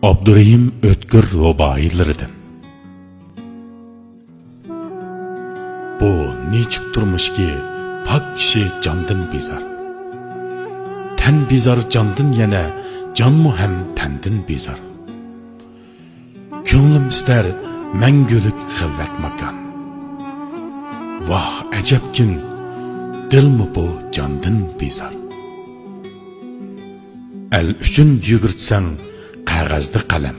Abdurrahim Ötkür rubaiylarıdan. Bu nechuk turmush ki pak kishi jondan bezar. Tan bezar jondan yana jonmu ham tandan bezar. Ko'nglim istar mangulik xilvat makon. Vah ajabkin dilmi bu jondan bezar. El uchun yugurtsang qog'ozda qalam.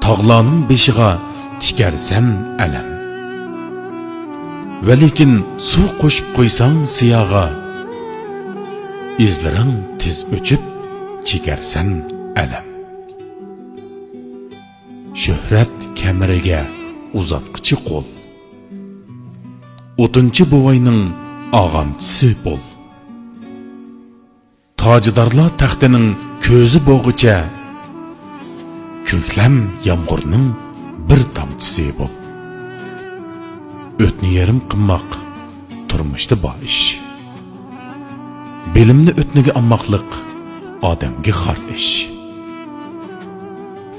Tog'larning beshiga tikarsan alam. Ve lekin suv qo'shib qo'ysang siyoga, izlaring tez o'chib chekarsan alam. Shuhrat kamariga uzatqichi qo'l. O'tinchi buvayning og'amchisi bo'l. Tojidarlar taxtining ko'zi bo'g'icha, ko'klam yomg'irning bir tomchisi bo'l. O'tni yarim qilmoq turmushda bor ish. Bilimni o'tniga olmoqlik odamga xor ish.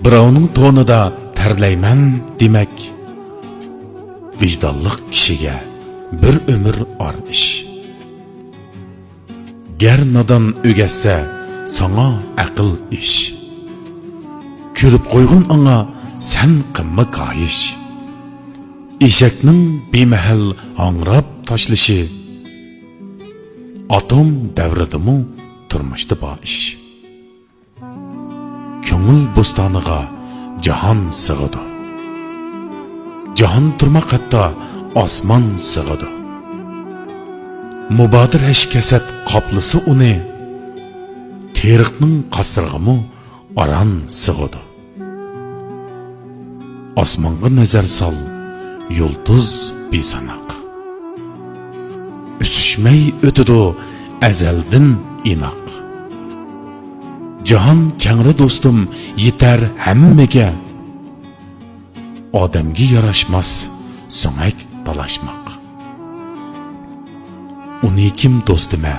Birovning to'nida tarlayman demak, vijdonli kishiga bir umr or ish. Gar nodon o'gassa sana aql ish. Kulib qo'ygun anga sen qimma koyish. Eshakning bemahal angrab tashlashi atom davridimu turmushda bor ish. Ko'ngil bo'stoniga jahon sig'idi. Jahon turma qatta osmon sig'idi. Mubodir hashkasat qoplisi uni teriqning qasrig'imu aran sig'idi. Osmonga nazar sol, yulduz besanaq. Üsüşmey ötüdü ezelden inoq. Jahon kengri do'stim yetar hammaga. Odamga yarashmas so'ngak talashmoq. Uni kim do'stime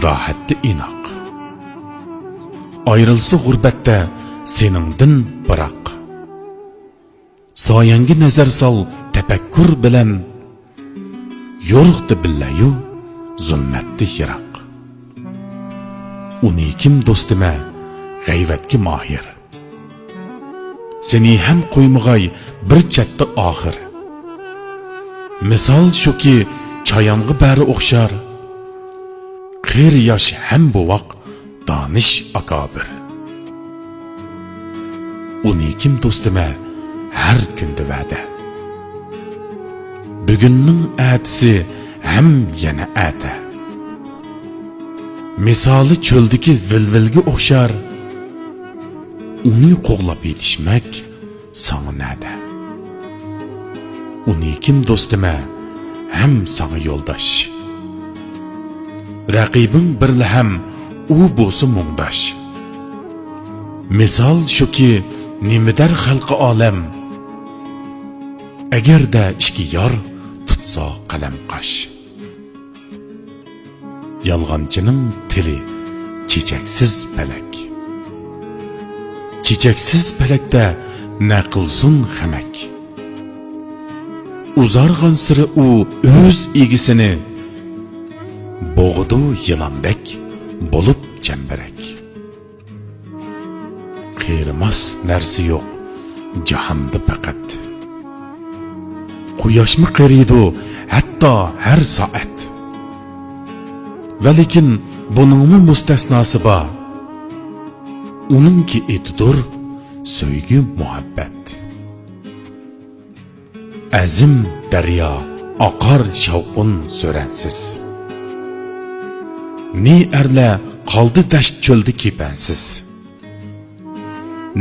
rohatda inoq. Ayrılsa g'urbatda seningdin biroq. Soyangi nazar sol tefekkür bilen, yorug'di billayu zulmatda yiroq. Uni kim do'stime g'ayvatga mohir. Seni ham qo'ymag'ay bir chatda oxir. Misol shuki chayonga bari o'xshar. Qir yosh ham buvoq donish akobir. Uni kim do'stime har kunda va'da. Bugunning atisi ham yana ata. Misoli cho'ldagi vilvilga o'xshar. Uni qo'g'lab yetishmak sana nada. Uni kim do'stime ham sana yo'ldosh. Raqibing birla ham u bo'lsa mungdosh. Misol shuki nimidar xalqi olam. Agarda ishki yor tutsa qalam qosh. Yolg'onchining tili chechaksiz palak. Chechaksiz palakda naqilsun xamak. Uzarg'an siri u o'z egisini, bo'g'du yilondek bo'lib chambarak. Qiyrimas narsa yo'q jahonda faqat. Quyoshmi qiriydi hatto har soat. Va lekin buningmi mustasnosi bor. Uningki etidur so'ygi muhabbat. Azim daryo oqar shavqun so'ransiz. Ne erla qoldi dasht cho'lda kepansiz.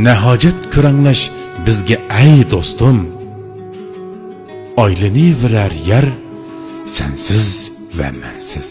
Nahojat ko'ranglash bizga ay do'stim. Oylani virar yer sensiz va mensiz.